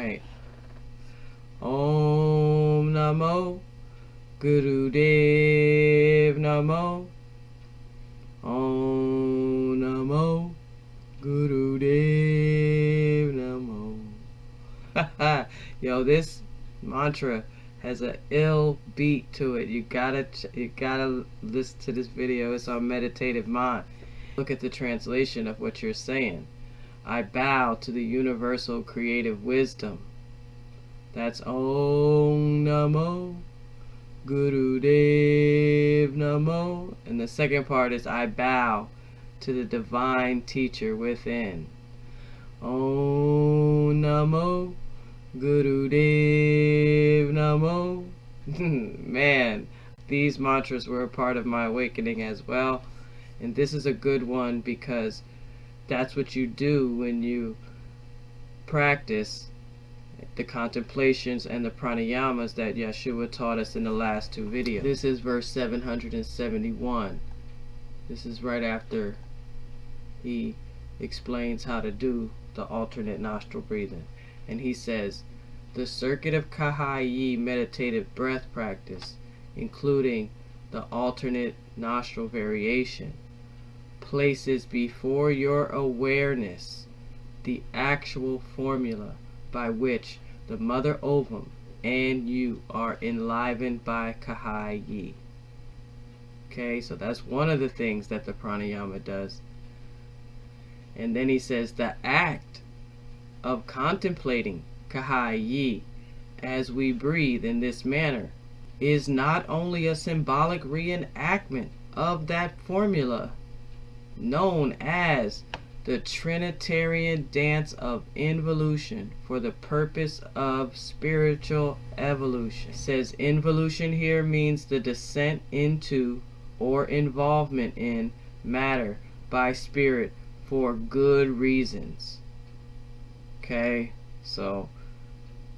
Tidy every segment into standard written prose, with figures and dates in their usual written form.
right. Om Namo Gurudev Namo. Om Namo Gurudev Namo. Yo, this mantra has a ill beat to it. You gotta listen to this video. It's on meditative mind. Look at the translation of what you're saying. I bow to the universal creative wisdom. That's Om Namo Gurudev Namo. And the second part is I bow to the divine teacher within. Om Namo Gurudev Namo. Man, these mantras were a part of my awakening as well. And this is a good one because that's what you do when you practice the contemplations and the pranayamas that Yahshua taught us in the last two videos. This is verse 771. This is right after he explains how to do the alternate nostril breathing. And he says, the circuit of Kahayi meditative breath practice, including the alternate nostril variation, places before your awareness the actual formula by which the mother ovum and you are enlivened by Kahayi. Okay, so that's one of the things that the pranayama does. And then he says the act of contemplating Kahayi as we breathe in this manner is not only a symbolic reenactment of that formula known as the Trinitarian dance of involution for the purpose of spiritual evolution. It says involution here means the descent into or involvement in matter by spirit for good reasons. Okay, so,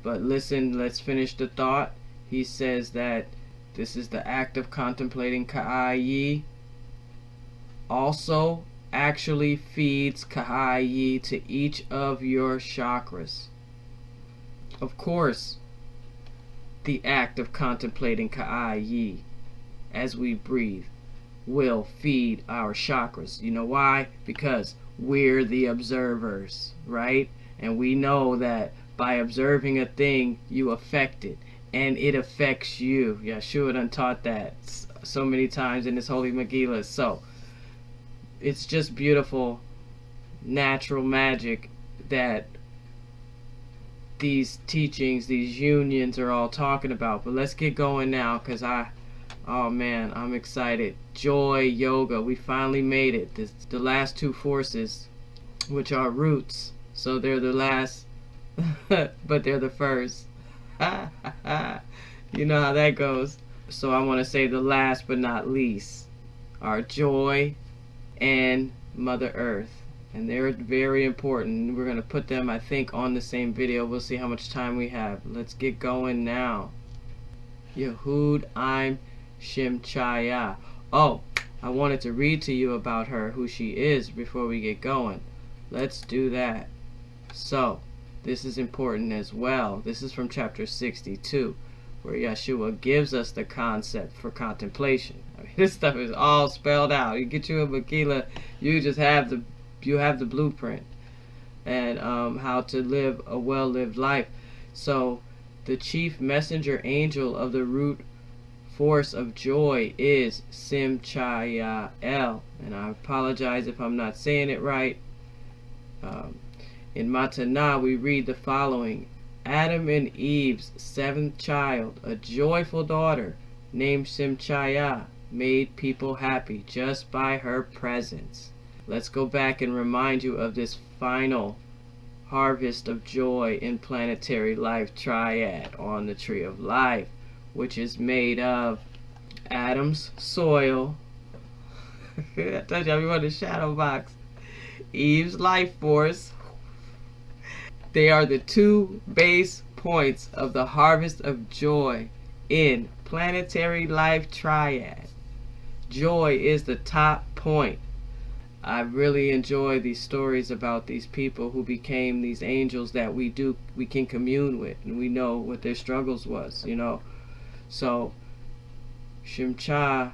but listen, let's finish the thought. He says that this is the act of contemplating Kahayi also actually feeds Kahayi to each of your chakras. Of course, the act of contemplating Kahayi as we breathe will feed our chakras. You know why? Because we're the observers, right? And we know that by observing a thing, you affect it, and it affects you. Yahshua done taught that so many times in his Holy Megillah. So it's just beautiful natural magic that these teachings, these unions are all talking about. But let's get going now, because oh man, I'm excited. Joy Yoga, we finally made it. The last two forces, which are roots, so they're the last but they're the first. You know how that goes. So I want to say the last but not least are joy and Mother Earth, and they're very important. We're going to put them, I think, on the same video. We'll see how much time we have. Let's get going now. Yehud Im Shimchaya. Oh, I wanted to read to you about her, who she is, before we get going. Let's do that. So this is important as well. This is from chapter 62, where Yahshua gives us the concept for contemplation. I mean, this stuff is all spelled out. You get you a Megillah, you just have the blueprint and how to live a well-lived life. So the chief messenger angel of the root force of joy is Simchayael, and I apologize if I'm not saying it right. In Matanah we read the following: Adam and Eve's seventh child, a joyful daughter named Simchaya, made people happy just by her presence. Let's go back and remind you of this final harvest of joy in Planetary Life Triad on the Tree of Life, which is made of Adam's soil. I told you I'm in the shadow box. Eve's life force. They are the two base points of the harvest of joy in Planetary Life Triad. Joy is the top point. I really enjoy these stories about these people who became these angels that we can commune with, and we know what their struggles was, you know. So Shimcha,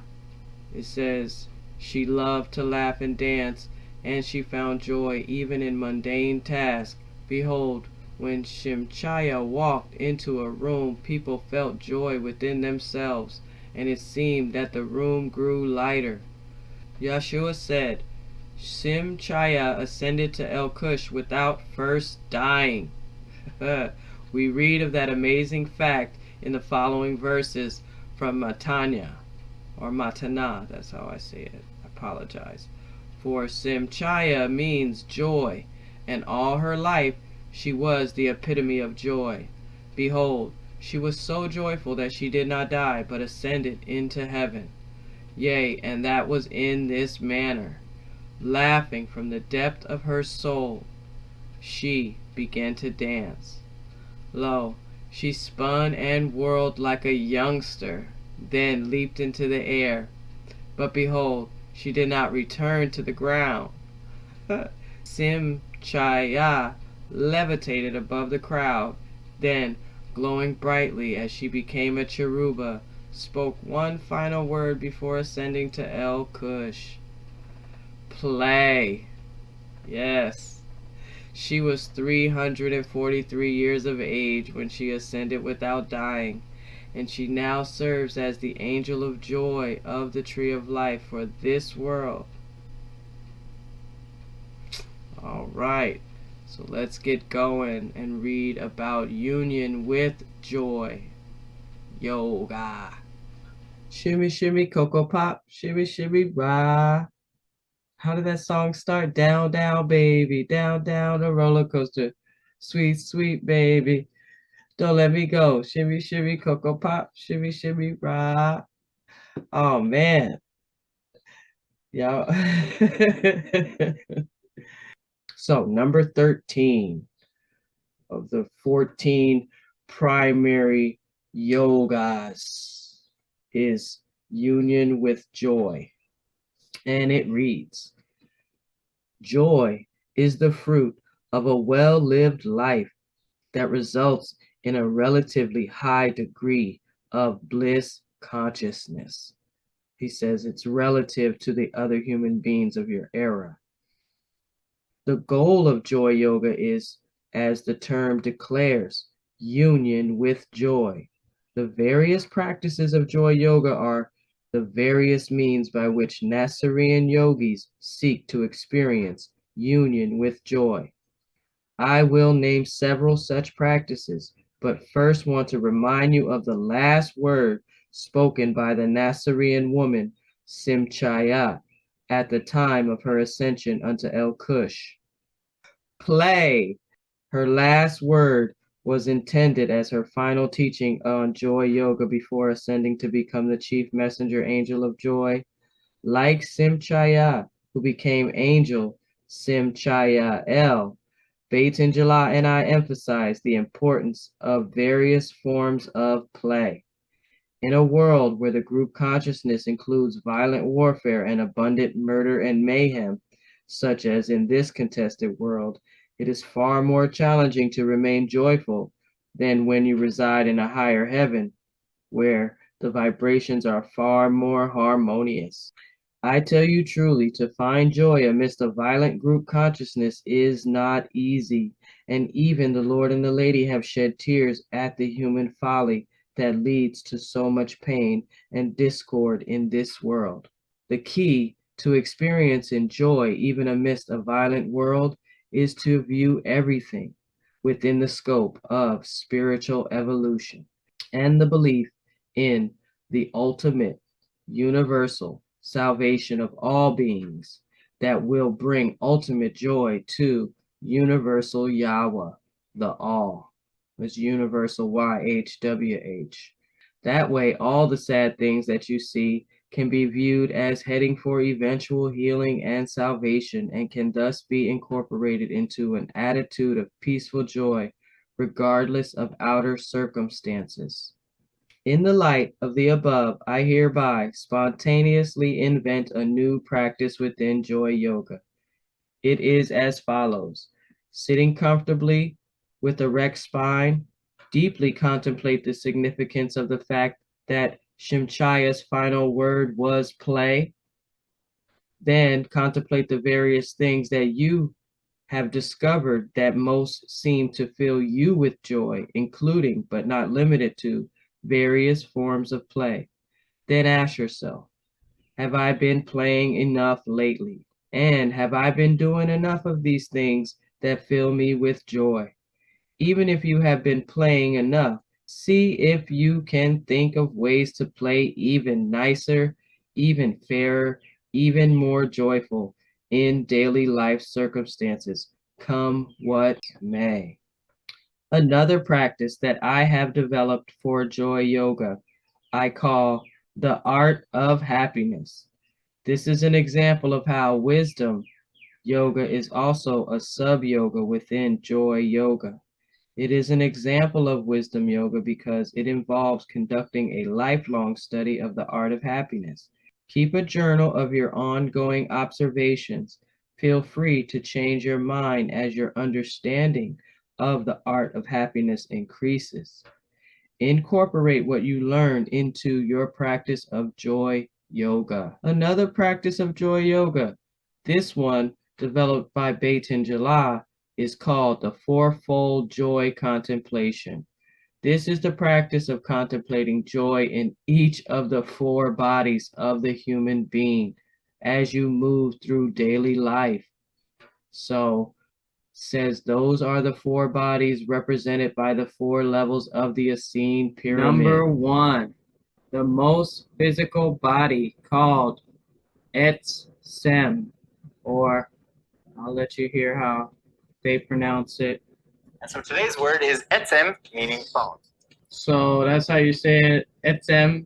it says, she loved to laugh and dance, and she found joy even in mundane tasks. Behold, when Shimchaya walked into a room, people felt joy within themselves, and it seemed that the room grew lighter. Yahshua said, Shimchaya ascended to El Cush without first dying. We read of that amazing fact in the following verses from Matanya, or Matana, that's how I say it. I apologize. For Simchaya means joy, and all her life she was the epitome of joy. Behold, she was so joyful that she did not die, but ascended into heaven. Yea, and that was in this manner. Laughing from the depth of her soul, she began to dance. Lo, she spun and whirled like a youngster, then leaped into the air. But behold, she did not return to the ground. Simchaya levitated above the crowd, then, glowing brightly as she became a cheruba, spoke one final word before ascending to El Cush. Play. Yes. She was 343 years of age when she ascended without dying, and she now serves as the angel of joy of the tree of life for this world. All right, so let's get going and read about union with joy. Yoga. Shimmy, shimmy, cocoa pop, shimmy, shimmy, rah. How did that song start? Down, down, baby, down, down the roller coaster. Sweet, sweet baby, don't let me go. Shimmy, shimmy, cocoa pop, shimmy, shimmy, rah. Oh man, y'all. So number 13 of the 14 primary yogas is union with joy. And it reads, joy is the fruit of a well-lived life that results in a relatively high degree of bliss consciousness. He says it's relative to the other human beings of your era. The goal of joy yoga is, as the term declares, union with joy. The various practices of joy yoga are the various means by which Nasarean yogis seek to experience union with joy. I will name several such practices, but first want to remind you of the last word spoken by the Nasarean woman, Simchaya, at the time of her ascension unto El Cush. Play. Her last word was intended as her final teaching on joy yoga before ascending to become the chief messenger angel of joy. Like Simchaya, who became angel Simchaya El, Bates and July and I emphasize the importance of various forms of play. In a world where the group consciousness includes violent warfare and abundant murder and mayhem, such as in this contested world, it is far more challenging to remain joyful than when you reside in a higher heaven, where the vibrations are far more harmonious. I tell you truly, to find joy amidst a violent group consciousness is not easy, and even the Lord and the Lady have shed tears at the human folly that leads to so much pain and discord in this world. The key to experiencing joy even amidst a violent world is to view everything within the scope of spiritual evolution and the belief in the ultimate, universal salvation of all beings that will bring ultimate joy to universal Yahweh, the all. It's universal YHWH. That way, all the sad things that you see can be viewed as heading for eventual healing and salvation, and can thus be incorporated into an attitude of peaceful joy, regardless of outer circumstances. In the light of the above, I hereby spontaneously invent a new practice within Joy Yoga. It is as follows. Sitting comfortably with erect spine, deeply contemplate the significance of the fact that Shemchaya's final word was play. Then contemplate the various things that you have discovered that most seem to fill you with joy, including, but not limited to, various forms of play. Then ask yourself, have I been playing enough lately? And have I been doing enough of these things that fill me with joy? Even if you have been playing enough, see if you can think of ways to play even nicer, even fairer, even more joyful in daily life circumstances, come what may. Another practice that I have developed for Joy Yoga, I call the art of happiness. This is an example of how wisdom yoga is also a sub yoga within Joy Yoga. It is an example of wisdom yoga because it involves conducting a lifelong study of the art of happiness. Keep a journal of your ongoing observations. Feel free to change your mind as your understanding of the art of happiness increases. Incorporate what you learned into your practice of joy yoga. Another practice of joy yoga, this one developed by Baitin Jala, is called the fourfold joy contemplation. This is the practice of contemplating joy in each of the four bodies of the human being as you move through daily life. So, says those are the four bodies represented by the four levels of the Essene pyramid. Number one, the most physical body called Etsem, or I'll let you hear how they pronounce it. And so today's word is etzem, meaning bone. So that's how you say it, Etsem,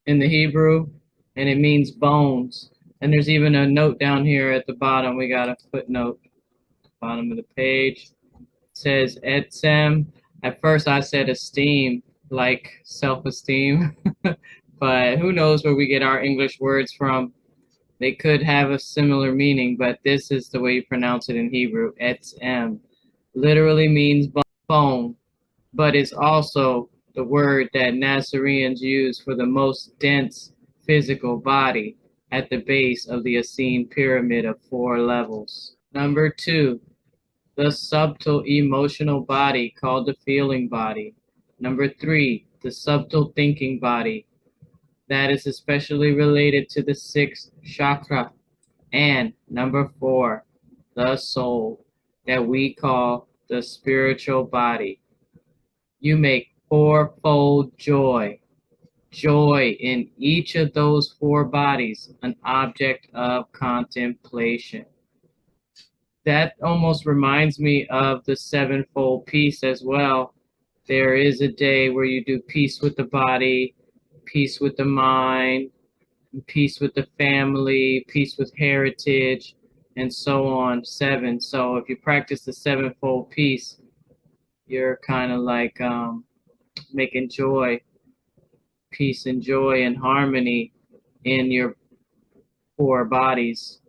in the Hebrew, and it means bones. And there's even a note down here at the bottom. We got a footnote at the bottom of the page. It says Etsem. At first I said esteem, like self-esteem, but who knows where we get our English words from. They could have a similar meaning, but this is the way you pronounce it in Hebrew. Etzem literally means bone, but it's also the word that Nazareans use for the most dense physical body at the base of the Essene pyramid of four levels. Number two, the subtle emotional body called the feeling body. Number three, the subtle thinking body that is especially related to the sixth chakra. And number four, the soul that we call the spiritual body. You make fourfold joy, joy in each of those four bodies, an object of contemplation. That almost reminds me of the sevenfold peace as well. There is a day where you do peace with the body, peace with the mind, peace with the family, peace with heritage, and so on. Seven. So if you practice the sevenfold peace, you're kind of like making joy, peace and joy and harmony in your four bodies.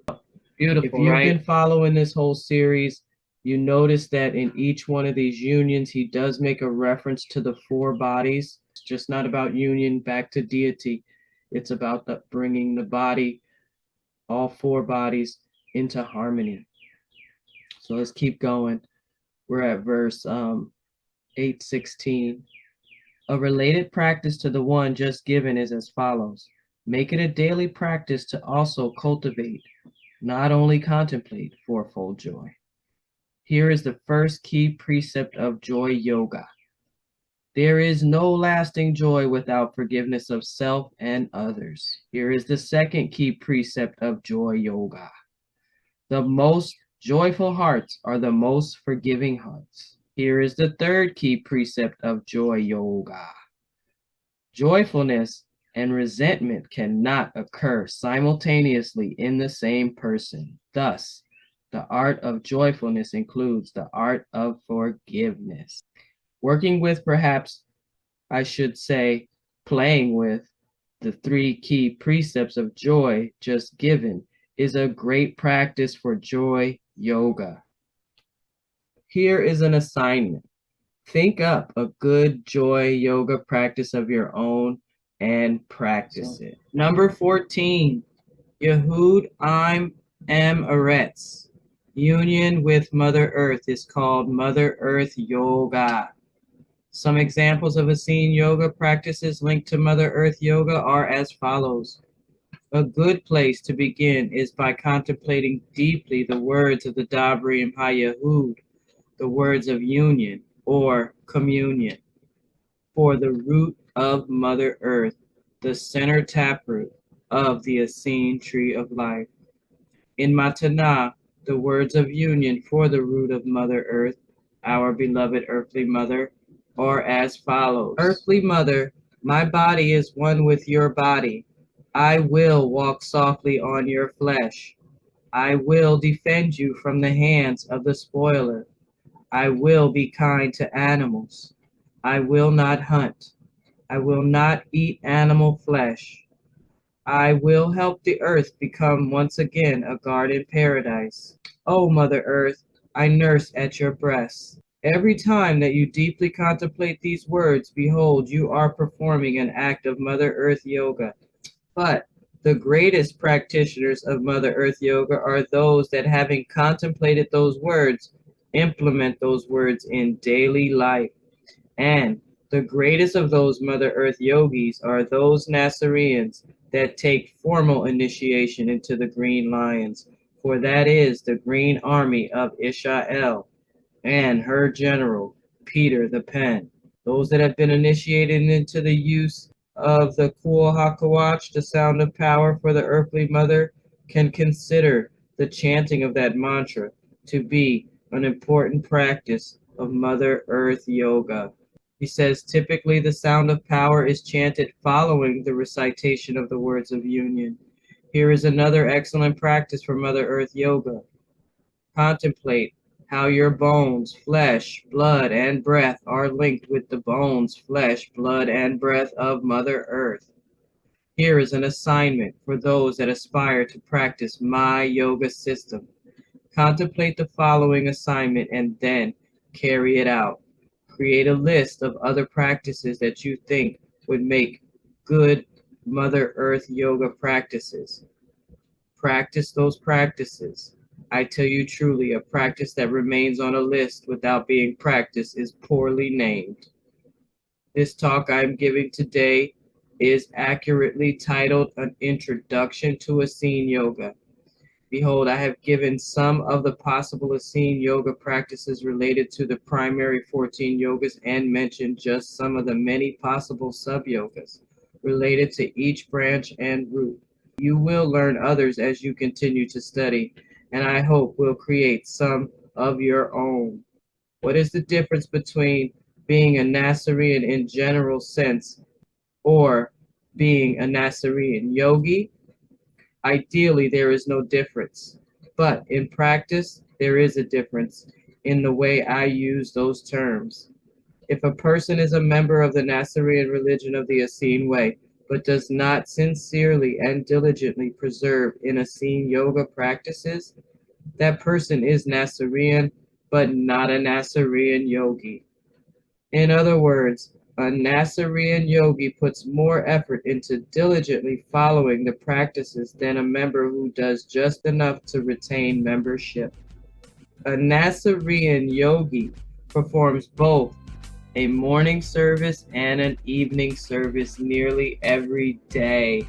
Beautiful, if you've right? Been following this whole series, you notice that in each one of these unions, he does make a reference to the four bodies. It's just not about union back to deity. It's about bringing the body, all four bodies, into harmony. So let's keep going. We're at verse 8:16. A related practice to the one just given is as follows. Make it a daily practice to also cultivate, not only contemplate, fourfold joy. Here is the first key precept of joy yoga. There is no lasting joy without forgiveness of self and others. Here is the second key precept of joy yoga. The most joyful hearts are the most forgiving hearts. Here is the third key precept of joy yoga. Joyfulness and resentment cannot occur simultaneously in the same person. Thus, the art of joyfulness includes the art of forgiveness. Working with perhaps I should say, playing with, the 3 key precepts of joy just given is a great practice for joy yoga. Here is an assignment. Think up a good joy yoga practice of your own and practice it. Number 14, Yehud Im Eretz. Union with Mother Earth is called Mother Earth Yoga. Some examples of Essene Yoga practices linked to Mother Earth Yoga are as follows. A good place to begin is by contemplating deeply the words of the Dabrim HaYehud, the words of union or communion, for the root of Mother Earth, the center taproot of the Essene tree of life. In Matanah, the words of union for the root of Mother Earth, our beloved earthly mother, are as follows. Earthly mother, my body is one with your body. I will walk softly on your flesh. I will defend you from the hands of the spoiler. I will be kind to animals. I will not hunt. I will not eat animal flesh. I will help the earth become once again a garden paradise. O Mother Earth, I nurse at your breasts. Every time that you deeply contemplate these words, behold, you are performing an act of Mother Earth Yoga. But the greatest practitioners of Mother Earth Yoga are those that, having contemplated those words, implement those words in daily life. And the greatest of those Mother Earth Yogis are those Nasareans that take formal initiation into the Green Lions, for that is the Green Army of Israel and her general, Peter the Pen. Those that have been initiated into the use of the Kul HaKawach, the sound of power for the earthly mother, can consider the chanting of that mantra to be an important practice of Mother Earth Yoga. He says typically the sound of power is chanted following the recitation of the words of union. Here is another excellent practice for Mother Earth Yoga. Contemplate how your bones, flesh, blood, and breath are linked with the bones, flesh, blood, and breath of Mother Earth. Here is an assignment for those that aspire to practice my yoga system. Contemplate the following assignment and then carry it out. Create a list of other practices that you think would make good Mother Earth Yoga practices. Practice those practices. I tell you truly, a practice that remains on a list without being practiced is poorly named. This talk I'm giving today is accurately titled An Introduction to Essene Yoga. Behold, I have given some of the possible Essene Yoga practices related to the primary 14 yogas and mentioned just some of the many possible sub-yogas related to each branch and root. You will learn others as you continue to study, and I hope will create some of your own. What is the difference between being a Nasarean in general sense or being a Nasarean yogi? Ideally, there is no difference, but in practice, there is a difference in the way I use those terms. If a person is a member of the Nasarean religion of the Essene Way, but does not sincerely and diligently preserve in Essene Yoga practices, that person is Nasarean, but not a Nasarean yogi. In other words, a Nasarean yogi puts more effort into diligently following the practices than a member who does just enough to retain membership. A Nasarean yogi performs both a morning service and an evening service nearly every day.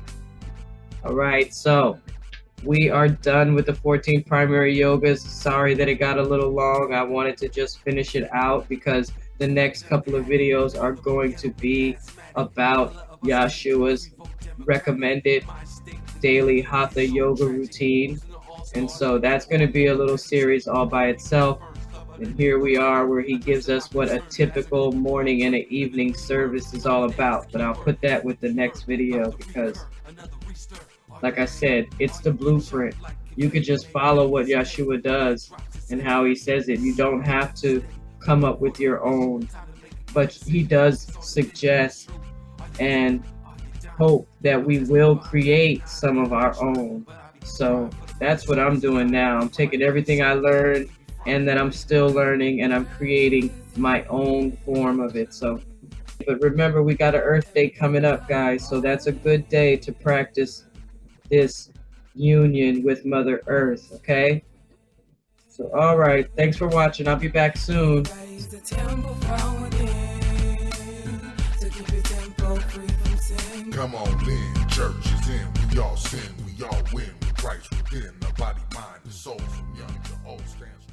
All right, so we are done with the 14 primary yogas. Sorry that it got a little long. I wanted to just finish it out because the next couple of videos are going to be about Yahshua's recommended daily Hatha yoga routine. And so that's going to be a little series all by itself. And here we are where he gives us what a typical morning and an evening service is all about. But I'll put that with the next video because, like I said, it's the blueprint. You could just follow what Yahshua does and how he says it. You don't have to come up with your own. but he does suggest and hope that we will create some of our own. So that's what I'm doing now. I'm taking everything I learned and that I'm still learning, and I'm creating my own form of it. So, but remember, we got an Earth Day coming up, guys. So that's a good day to practice this union with Mother Earth, okay? So, all right. Thanks for watching. I'll be back soon. Come on in, church is in, we all sin, we all win, with Christ within, our body, mind, and soul, from young to old stands.